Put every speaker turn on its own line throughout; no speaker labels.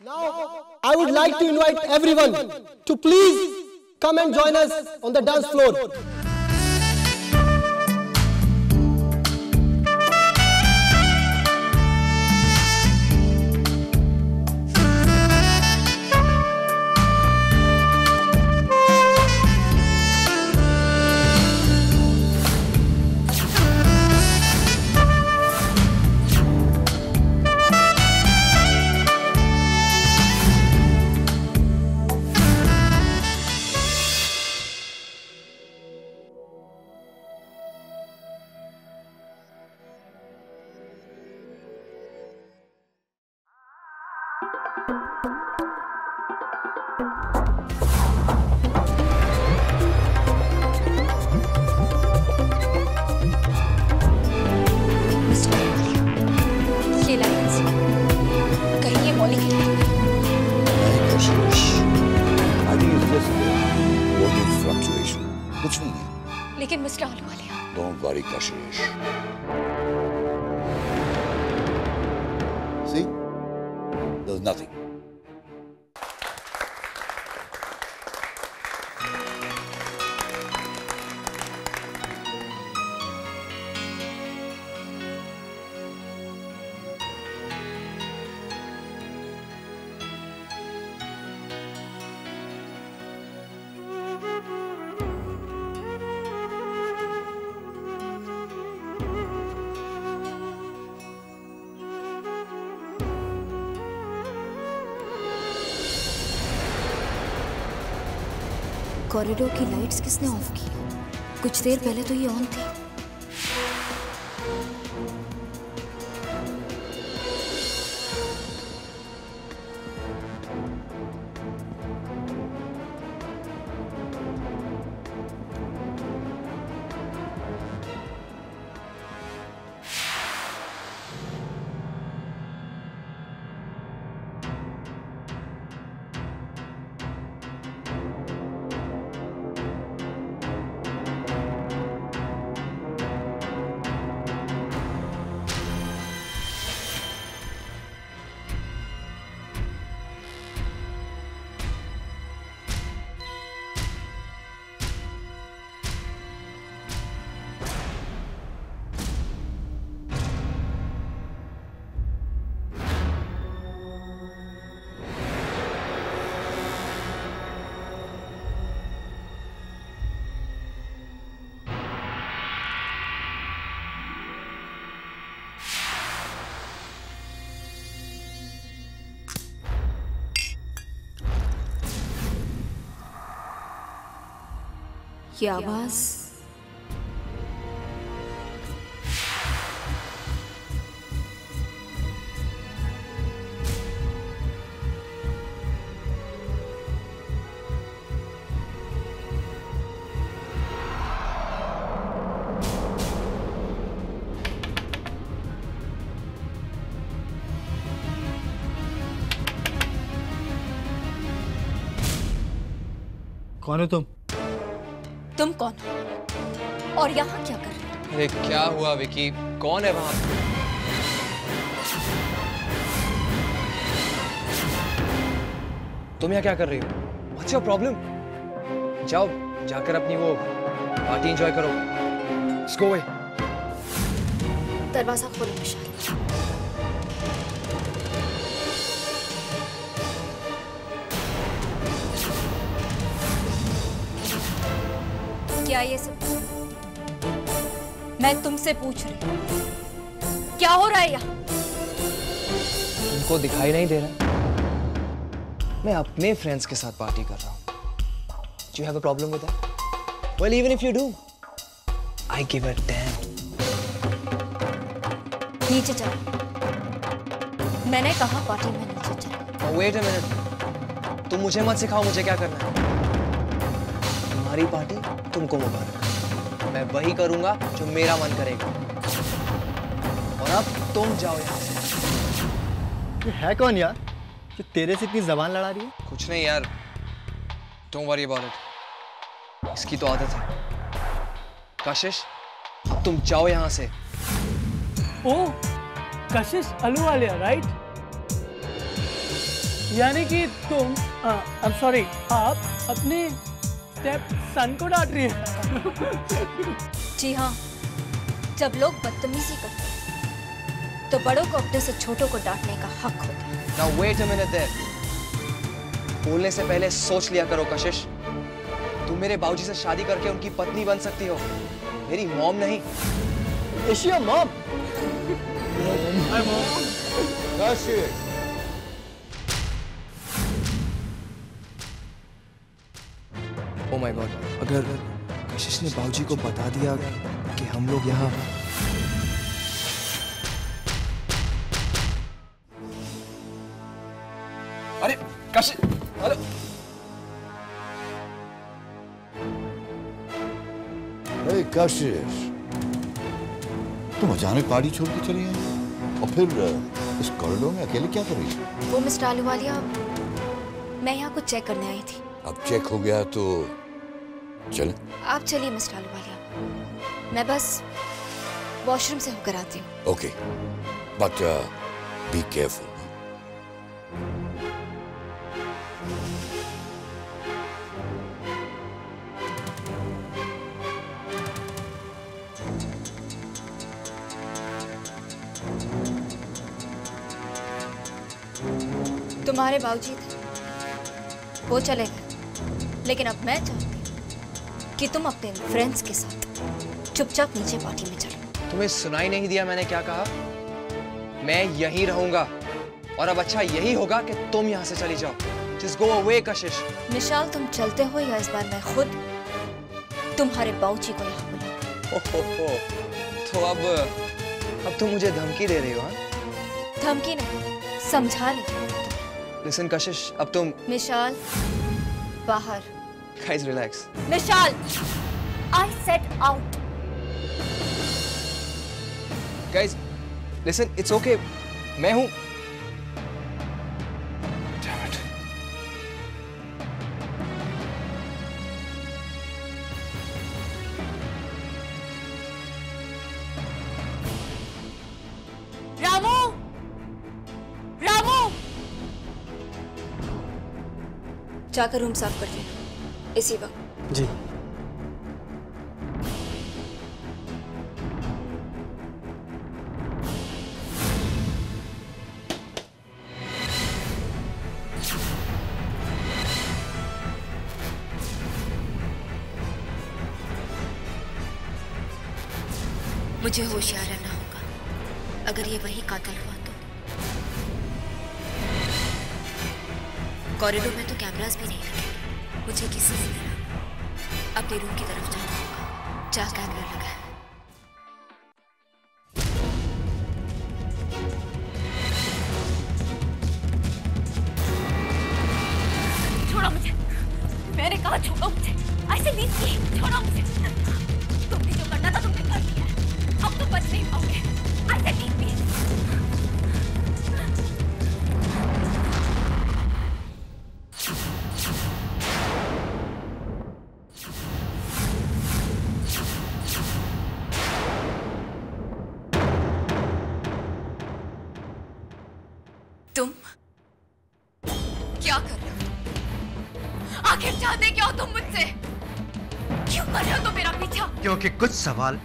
Now, I would like to invite everyone to please come and join us on the dance floor.
लेकिन mister Ahluwalia,
Don't worry, Kashish. See? There's nothing.
Corridor की lights किसने of की? कुछ देर पहले तो ये on थी। ये आवाज
कौन हो तुम?
तुम कौन हो और यहाँ क्या कर रहे हो?
अरे क्या हुआ विकी? कौन है वहां? तुम यहाँ क्या कर रही हो? What's your problem? जाओ जाकर अपनी वो पार्टी एंजॉय करो। Let's go away.
दरवाजा खोलो विशाल। क्या ये सब? मैं तुमसे पूछ रही हूँ, क्या हो रहा है यहाँ?
तुमको दिखाई नहीं दे रहा? मैं अपने फ्रेंड्स के साथ पार्टी कर रहा हूँ। Do you have a problem with that? Well, even if you do, I give a damn.
नीचे चलो। मैंने कहा पार्टी में नीचे चलो।
Oh, wait a minute. तुम मुझे मत सिखाओ मुझे क्या करना है। तुम्हारी पार्टी तुमको मुबारक। मैं वही करूंगा जो मेरा मन करेगा। और अब तुम जाओ यहाँ से।
ये है कौन यार जो तेरे से इतनी जबान लड़ा रही है?
कुछ नहीं यार। Don't worry about it. इसकी तो आदत है। कशिश, अब तुम जाओ यहाँ से।
ओह, कशिश अहलूवालिया, राइट? यानी कि तुम आई एम सॉरी, आप अपने स्टेप सन को डांट रही है।
जी हाँ, जब लोग बदतमीजी करते हैं तो बड़ों को अपने से छोटों को डांटने का हक होता है।
Now wait a minute there. बोलने से पहले सोच लिया करो कशिश। तुम मेरे बाबूजी से शादी करके उनकी पत्नी बन सकती हो, मेरी मॉम नहीं।
Is she your mom?
Kashish.
Oh my God, अगर कशिश ने बाबूजी को बता दिया कि हम लोग यहाँ अरे कशिश, हेलो।
Hey Kashish. तुम अचानक पार्टी छोड़ के चली आई और फिर इस कॉरिडोर में अकेले क्या कर रही हो?
वो मिस्टर आलूवालिया, मैं यहाँ कुछ चेक करने आई थी।
अब चेक हो गया तो चले।
आप चलिए मिस्टर आलूवालिया, मैं बस वॉशरूम से होकर आती हूँ।
Okay, but be careful.
तुम्हारे बाबूजी थे, वो चले गए, लेकिन अब मैं चाहती हूँ कि तुम अपने फ्रेंड्स के साथ चुपचाप नीचे पार्टी में चलो।
तुम्हें सुनाई नहीं दिया मैंने क्या कहा? मैं यहीं रहूंगा और अब अच्छा यही होगा कि तुम यहाँ से चली जाओ। Just go away कशिश।
मिशाल, तुम चलते हो या इस बार मैं खुद तुम्हारे बाबूजी को यहाँ बुलाऊं?
तो अब तुम मुझे धमकी दे रही हो? हाँ?
धमकी नहीं, समझा रही।
Listen कशिश, अब तुम
मिशाल, बाहर।
Guys, relax.
मिशाल, I said out.
Guys, listen, it's okay. मैं हूँ।
Damn it.
रामू, रामू, जाकर रूम साफ कर देना इसी वक्त।
जी।
मुझे होशियार रहना होगा, अगर ये वही कातिल हुआ तो। कॉरिडोर में तो कैमरास भी नहीं रखे, मुझे किसी से तरह अपने रूम की तरफ जाना होगा जहाँ कैमरा लगा है। छोड़ो मुझे, मैंने कहा छोड़ो मुझे, ऐसे नहीं की, छोड़ो मुझे। तुमने जो करना था तुमने कर दिया, अब तुम बच नहीं पाओगे, ऐसे नहीं की। तुम क्या कर रहे हो? आखिर चाहते क्या हो तुम मुझसे? क्यों कर रहे हो तुम मेरा पीछा?
क्योंकि कुछ सवाल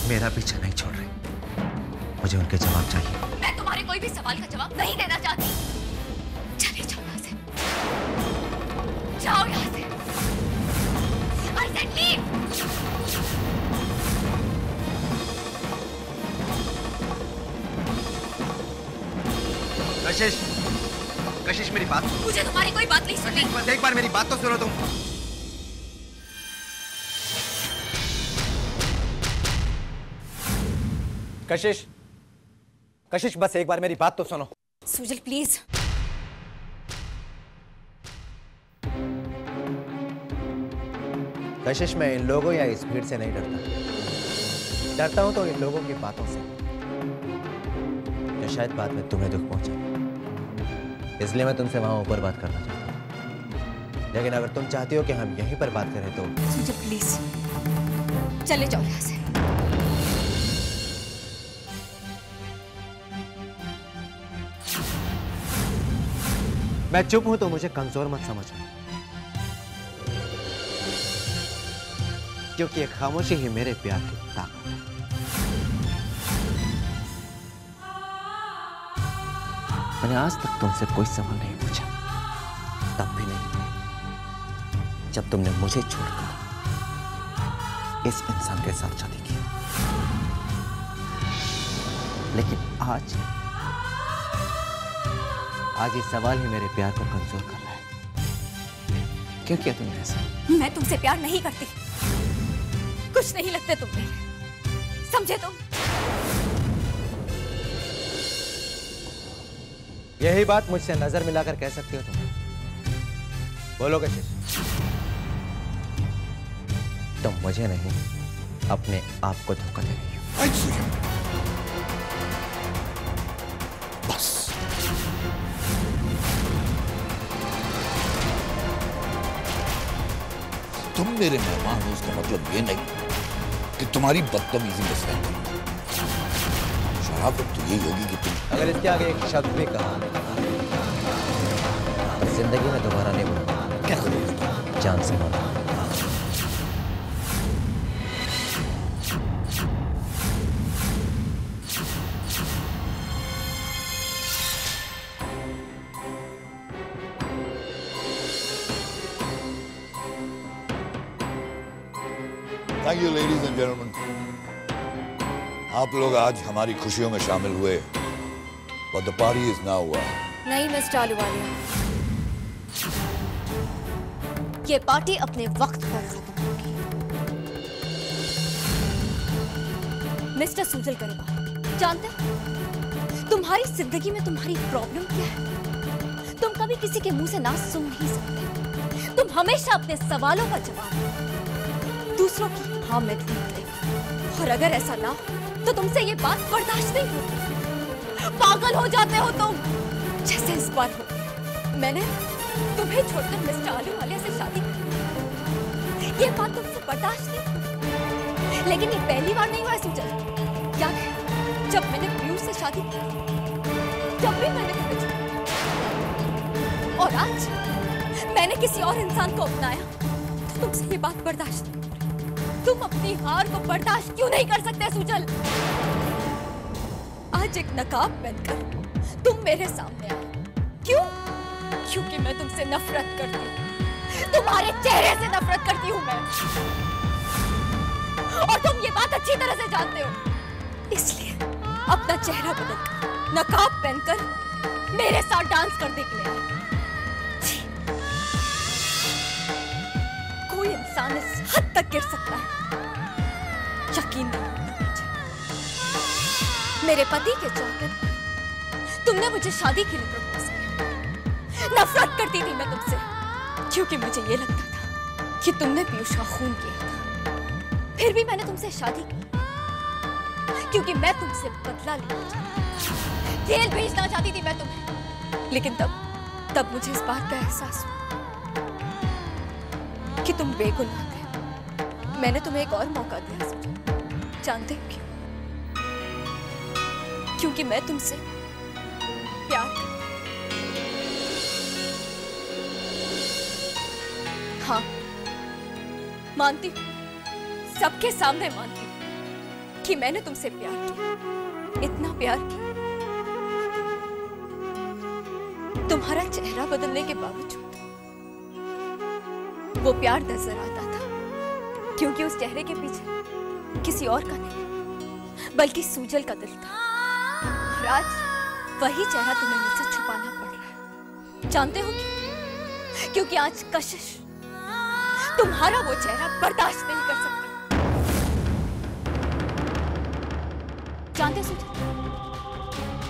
मेरा पीछा नहीं छोड़ रहे, मुझे उनके जवाब चाहिए।
मैं तुम्हारे कोई भी सवाल का जवाब नहीं देना चाहती। चले जाओ यहाँ से, जाओ यहाँ से। I said leave.
कशिश, कशिश मेरी बात।
मुझे तुम्हारी कोई बात नहीं सुननी।
बस एक बार मेरी बात तो सुनो तुम। कशिश, कशिश बस एक बार मेरी बात तो सुनो।
सुजल प्लीज।
कशिश, मैं इन लोगों या इस भीड़ से नहीं डरता। डरता हूं तो इन लोगों की बातों से, जो शायद बाद में तुम्हें दुख पहुंचे। इसलिए मैं तुमसे वहां ऊपर बात करना चाहता हूं। लेकिन अगर तुम चाहती हो कि हम यहीं पर बात करें तो
सुजल प्लीज, चले जाओ यहाँ से।
मैं चुप हूं तो मुझे कमजोर मत समझना, क्योंकि खामोशी ही मेरे प्यार की ताकत है। मैंने आज तक तुमसे कोई सवाल नहीं पूछा, तब भी नहीं जब तुमने मुझे छोड़कर इस इंसान के साथ शादी की। लेकिन आज ये सवाल ही मेरे प्यार को कमजोर कर रहा है। क्यों किया तुमने ऐसा?
मैं तुमसे प्यार नहीं करती, कुछ नहीं लगते तुम मेरे, समझे तुम?
यही बात मुझसे नजर मिलाकर कह सकती हो तुम। बोलो कशिश, तुम मुझे नहीं अपने आप को धोखा दे रही हो।
बस तुम मेरे मेहमान हो, उसका मतलब ये नहीं कि तुम्हारी बदतमीजी में सहन करूंगा। शराफत तो यही होगी कि तुम
अगर इसके आगे एक शब्द भी कहा तो जिंदगी में दोबारा नहीं बोलूंगा।
क्या करोगे तुम?
जान से मारो।
Thank you ladies and gentleman. आप लोग आज हमारी खुशियों में शामिल हुए, but the party is now over.
नहीं मिस्टर आलूवालिया, ये पार्टी अपने वक्त पर खत्म होगी। मिस्टर सुजल करेगा, जानते हो तुम्हारी जिंदगी में तुम्हारी प्रॉब्लम क्या है? तुम कभी किसी के मुंह से ना सुन नहीं सकते। तुम हमेशा अपने सवालों का जवाब दूसरों की हाँ में ढूंढते, और अगर ऐसा ना हो तो तुमसे ये बात बर्दाश्त नहीं होती। पागल हो जाते हो तुम, जैसे इस बार हो। मैंने तुम्हें छोड़कर मिस्टर आलूवालिया से शादी की, ये बात तुमसे बर्दाश्त नहीं होती। लेकिन ये पहली बार नहीं हुआ सुजल। याद है जब मैंने पीयूष से शादी की, जब भी मैंने तुम्हें छोड़ा, और आज मैंने किसी और इंसान को अपनाया तो तुमसे ये बात बर्दाश्त नहीं। तुम अपनी हार को बर्दाश्त क्यों नहीं कर सकते सुजल? आज एक नकाब पहनकर तुम मेरे सामने आए, क्यों? क्योंकि मैं तुमसे नफरत करती हूँ, तुम्हारे चेहरे से नफरत करती हूँ मैं, और तुम ये बात अच्छी तरह से जानते हो। इसलिए अपना चेहरा बदलकर, नकाब पहनकर मेरे साथ डांस करने के लिए आए। कोई इंसान इस हद तक गिर सकता है, यकीन नहीं होता मुझे। मेरे पति के चलते तुमने मुझे शादी के लिए प्रपोज किया। नफरत करती थी मैं तुमसे, क्योंकि मुझे ये लगता था कि तुमने पीयूष का खून किया था। फिर भी मैंने तुमसे शादी की, क्योंकि मैं तुमसे बदला लेना चाहती, जेल भेजना चाहती थी मैं तुम्हें। लेकिन तब मुझे इस बात का एहसास हुआ कि तुम बेगुनाह थे। मैंने तुम्हें एक और मौका दिया सुजल। जानते हो क्यों? क्योंकि मैं तुमसे प्यार करती। हाँ, मानती हूँ, सबके सामने मानती हूँ कि मैंने तुमसे प्यार किया, इतना प्यार किया। तुम्हारा चेहरा बदलने के बावजूद वो प्यार नजर आता था, क्योंकि उस चेहरे के पीछे किसी और का नहीं बल्कि सूजल का दिल था। और आज वही चेहरा तुम्हें मुझसे छुपाना पड़ रहा है। जानते हो क्यों? क्योंकि आज कशिश तुम्हारा वो चेहरा बर्दाश्त नहीं कर सकती। जानते हो सूजल,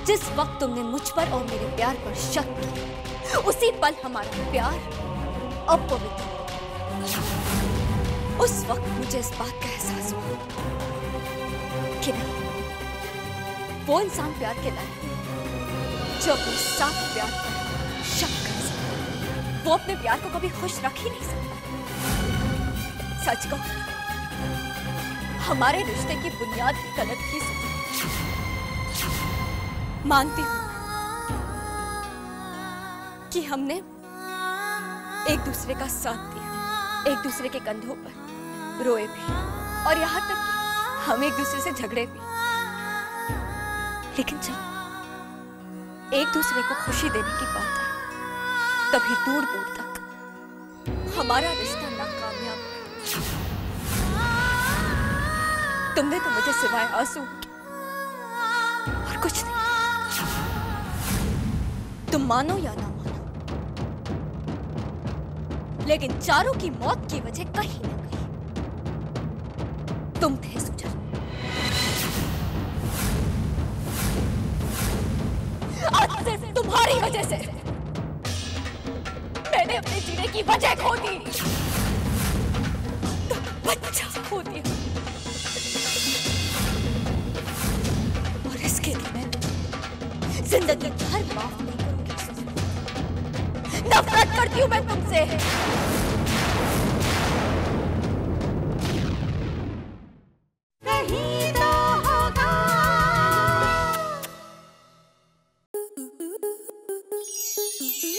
जिस वक्त तुमने मुझ पर और मेरे प्यार पर शक किया, उसी पल हमारा प्यार अपवित्र। उस वक्त मुझे इस बात का एहसास हुआ कि नहीं, वो इंसान प्यार के लायक जो अपने साथ प्यार पर शक कर सकता, वो अपने प्यार को कभी खुश रख ही नहीं सकता। सच कहो, हमारे रिश्ते की बुनियाद गलत थी। मानती हूँ, कि हमने एक दूसरे का साथ दिया, एक दूसरे के कंधों पर रोए भी, और यहाँ तक कि हम एक दूसरे से झगड़े भी। लेकिन जब एक दूसरे को खुशी देने की बात है, तभी दूर दूर तक हमारा रिश्ता नाकामयाब है। तुमने तो मुझे सिवाय आंसू और कुछ नहीं। तुम मानो या ना मानो, लेकिन चारों की मौत की वजह कहीं ना कहीं तुम थे सुजल। आज सिर्फ तुम्हारी वजह से मैंने अपने जीने की वजह खो दी, तो बच्चा खो दिया, और इसके लिए मैं जिंदगी भर माफ नहीं करूंगी। नफरत करती हूं मैं तुमसे।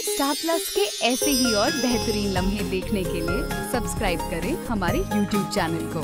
स्टार प्लस के ऐसे ही और बेहतरीन लम्हे देखने के लिए सब्सक्राइब करें हमारे YouTube चैनल को।